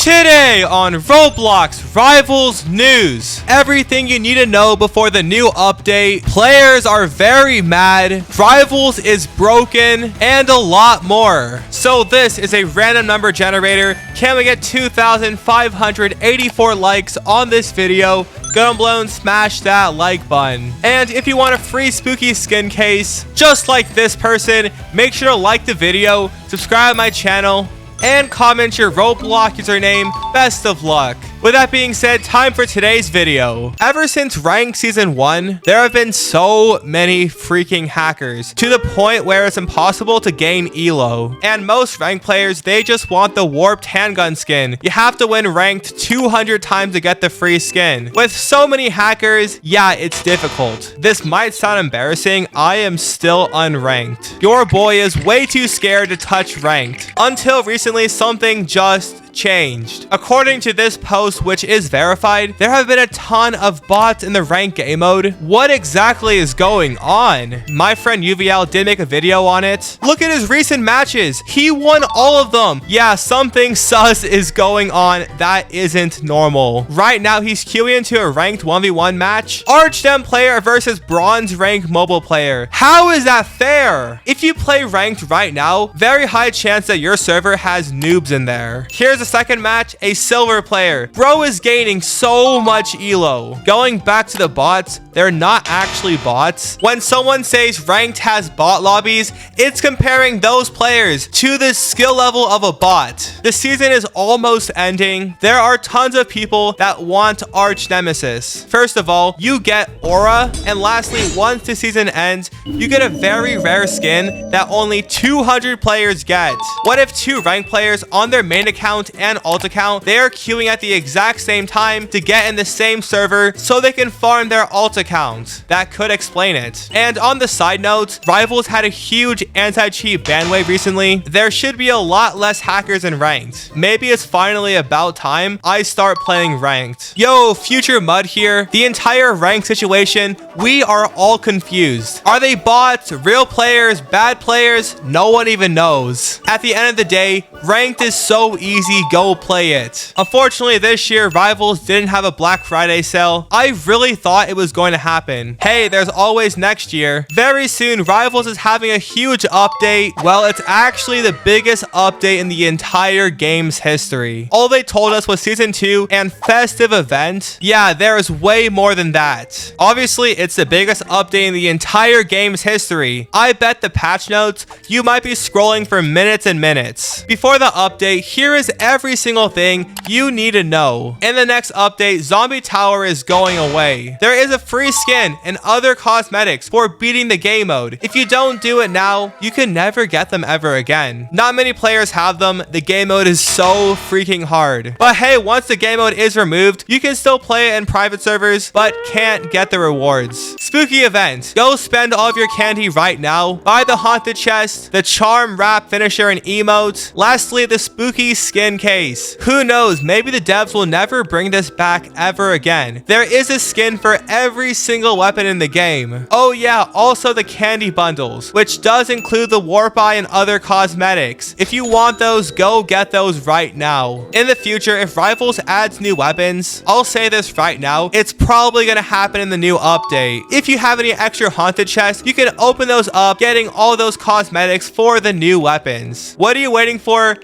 Today on Roblox Rivals News, everything you need to know before the new update, players are very mad, Rivals is broken, and a lot more. So this is a random number generator. Can we get 2,584 likes on this video? Go below and smash that like button. And if you want a free spooky skin case, just like this person, make sure to like the video, subscribe to my channel, and comment your Roblox username. Best of luck. With that being said, time for today's video. Ever since Ranked Season 1, there have been so many freaking hackers to the point where it's impossible to gain elo. And most ranked players, they just want the warped handgun skin. You have to win ranked 200 times to get the free skin. With so many hackers, yeah, it's difficult. This might sound embarrassing. I am still unranked. Your boy is way too scared to touch ranked. Until recently, something just changed. According to this post, which is verified, there have been a ton of bots in the ranked game mode. What exactly is going on? My friend UVL did make a video on it. Look at his recent matches. He won all of them. Yeah, something sus is going on. That isn't normal. Right now, he's queuing into a ranked 1v1 match. Archdem player versus bronze rank mobile player. How is that fair? If you play ranked right now, very high chance that your server has noobs in there. Here's a second match, a silver player. Bro is gaining so much elo. Going back to the bots, they're not actually bots. When someone says ranked has bot lobbies, it's comparing those players to the skill level of a bot. The season is almost ending. There are tons of people that want arch nemesis. First of all, you get aura, and lastly, once the season ends, you get a very rare skin that only 200 players get. What if two ranked players on their main account and alt account, they are queuing at the exact same time to get in the same server so they can farm their alt account? That could explain it. And on the side note, Rivals had a huge anti-cheat ban wave recently. There should be a lot less hackers in ranked. Maybe it's finally about time I start playing ranked. Yo, Future Mud here. The entire ranked situation, we are all confused. Are they bots, real players, bad players? No one even knows. At the end of the day, ranked is so easy, go play it. Unfortunately, this year, Rivals didn't have a Black Friday sale. I really thought it was going to happen. Hey, there's always next year. Very soon, Rivals is having a huge update. Well, it's actually the biggest update in the entire game's history. All they told us was Season 2 and Festive event. Yeah, there is way more than that. Obviously, it's the biggest update in the entire game's history. I bet the patch notes, you might be scrolling for minutes and minutes. Before the update, here is every single thing you need to know. In the next update, Zombie Tower is going away. There is a free skin and other cosmetics for beating the game mode. If you don't do it now, you can never get them ever again. Not many players have them. The game mode is so freaking hard. But hey, once the game mode is removed, you can still play it in private servers, but can't get the rewards. Spooky event. Go spend all of your candy right now. Buy the haunted chest, the charm wrap finisher and emote. Lastly, the spooky skin case. Who knows, maybe the devs will never bring this back ever again. There is a skin for every single weapon in the game. Oh yeah, also the candy bundles, which does include the warp eye and other cosmetics. If you want those, go get those right now. In the future, if Rivals adds new weapons, I'll say this right now, it's probably gonna happen in the new update. If you have any extra haunted chests, you can open those up, getting all those cosmetics for the new weapons. What are you waiting for?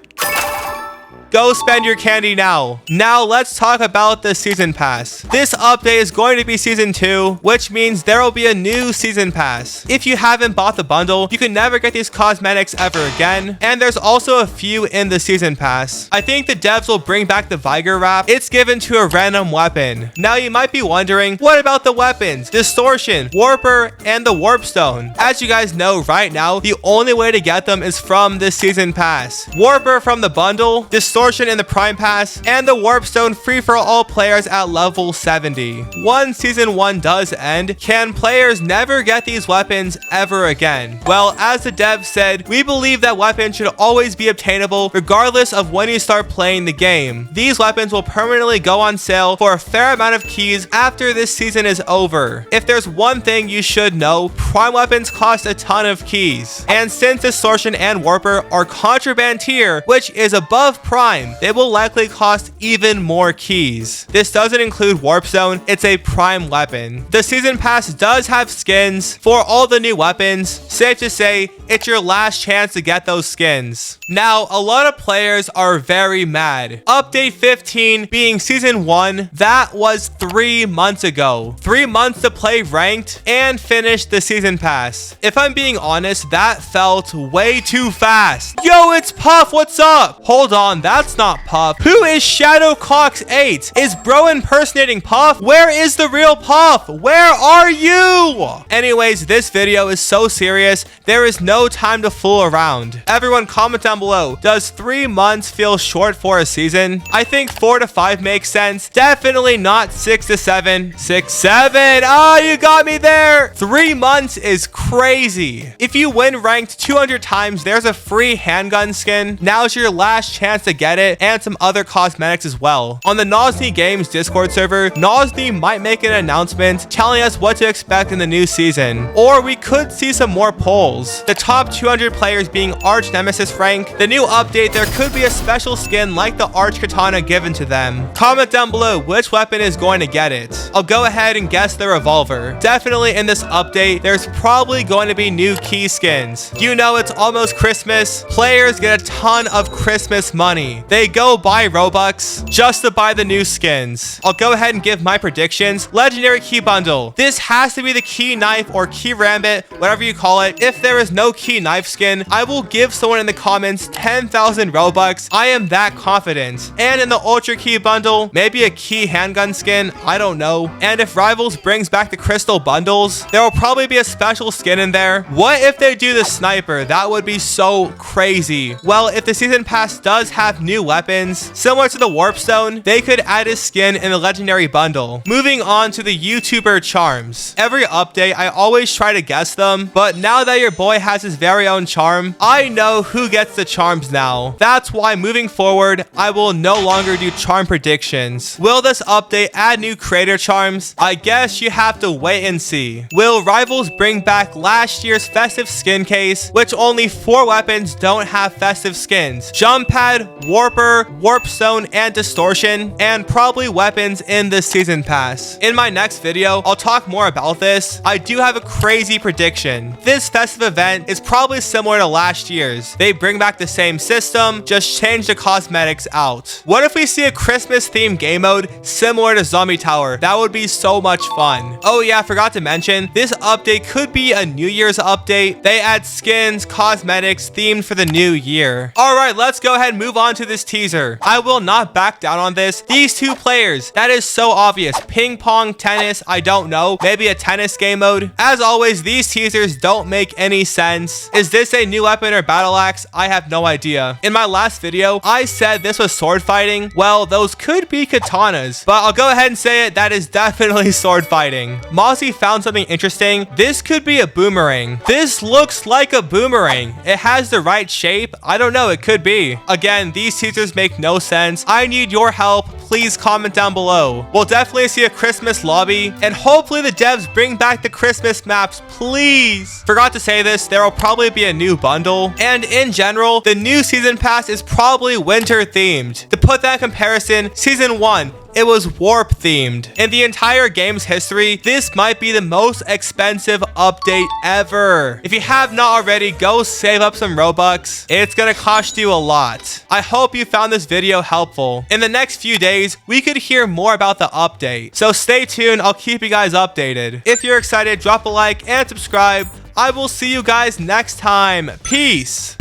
Go spend your candy now. Now let's talk about the season pass. This update is going to be season 2, which means there will be a new season pass. If you haven't bought the bundle, you can never get these cosmetics ever again. And there's also a few in the season pass. I think the devs will bring back the Viger wrap. It's given to a random weapon. Now you might be wondering, what about the weapons? Distortion, Warper, and the Warp Stone. As you guys know right now, the only way to get them is from the season pass. Warper from the bundle, Distortion in the Prime Pass, and the Warp Stone free for all players at level 70. Once Season 1 does end, can players never get these weapons ever again? Well, as the dev said, we believe that weapons should always be obtainable regardless of when you start playing the game. These weapons will permanently go on sale for a fair amount of keys after this season is over. If there's one thing you should know, Prime weapons cost a ton of keys. And since Distortion and Warper are contraband tier, which is above Prime, time, they will likely cost even more keys. This doesn't include Warp Zone, it's a prime weapon. The season pass does have skins for all the new weapons. Safe to say, it's your last chance to get those skins. Now, a lot of players are very mad. Update 15 being season 1, that was 3 months ago. 3 months to play ranked and finish the season pass. If I'm being honest, that felt way too fast. Yo, it's Puff, what's up? Hold on, that's not Puff. Who is Shadowcox8? Is bro impersonating Puff? Where is the real Puff? Where are you? Anyways, this video is so serious, there is no time to fool around. Everyone comment down below, does 3 months feel short for a season? I think 4 to 5 makes sense. Definitely not 6 to 7. 6, 7. Oh, you got me there. 3 months is crazy. If you win ranked 200 times, there's a free handgun skin. Now's your last chance to get it, and some other cosmetics as well. On the Nosny Games Discord server, Nosny might make an announcement telling us what to expect in the new season, or we could see some more polls. The top 200 players being Arch Nemesis rank. The new update, there could be a special skin like the Arch Katana given to them. Comment down below which weapon is going to get it. I'll go ahead and guess the revolver. Definitely in this update, there's probably going to be new key skins. You know it's almost Christmas. Players get a ton of Christmas money. They go buy Robux just to buy the new skins. I'll go ahead and give my predictions. Legendary key bundle. This has to be the key knife or key rambit, whatever you call it. If there is no key knife skin, I will give someone in the comments 10,000 Robux. I am that confident. And in the ultra key bundle, maybe a key handgun skin. I don't know. And if Rivals brings back the crystal bundles, there will probably be a special skin in there. What if they do the sniper? That would be so crazy. Well, if the season pass does have new weapons, similar to the Warp Stone, they could add a skin in the legendary bundle. Moving on to the YouTuber charms. Every update, I always try to guess them, but now that your boy has his very own charm, I know who gets the charms now. That's why moving forward, I will no longer do charm predictions. Will this update add new creator charms? I guess you have to wait and see. Will Rivals bring back last year's festive skin case, which only 4 weapons don't have festive skins? Jump pad, warper, warp stone, and distortion, and probably weapons in this season pass. In my next video, I'll talk more about this. I do have a crazy prediction. This festive event is probably similar to last year's. They bring back the same system, just change the cosmetics out. What if we see a Christmas themed game mode similar to Zombie Tower? That would be so much fun. Oh yeah, I forgot to mention, this update could be a New Year's update. They add skins, cosmetics themed for the new year. Alright, let's go ahead and move on to this teaser. I will not back down on this. These 2 players, that is so obvious. Ping pong, tennis, I don't know. Maybe a tennis game mode. As always, these teasers don't make any sense. Is this a new weapon or battle axe? I have no idea. In my last video, I said this was sword fighting. Well, those could be katanas, but I'll go ahead and say it, that is definitely sword fighting. Mozzie found something interesting. This could be a boomerang. This looks like a boomerang. It has the right shape. I don't know, it could be. Again, these teasers make no sense. I need your help. Please comment down below. We'll definitely see a Christmas lobby, and hopefully the devs bring back the Christmas maps, please. Forgot to say this, there will probably be a new bundle, and in general, the new season pass is probably winter themed. To put that in comparison, season 1, it was warp themed. In the entire game's history, this might be the most expensive update ever. If you have not already, go save up some Robux. It's gonna cost you a lot. I hope you found this video helpful. In the next few days, we could hear more about the update. So stay tuned, I'll keep you guys updated. If you're excited, drop a like and subscribe. I will see you guys next time. Peace.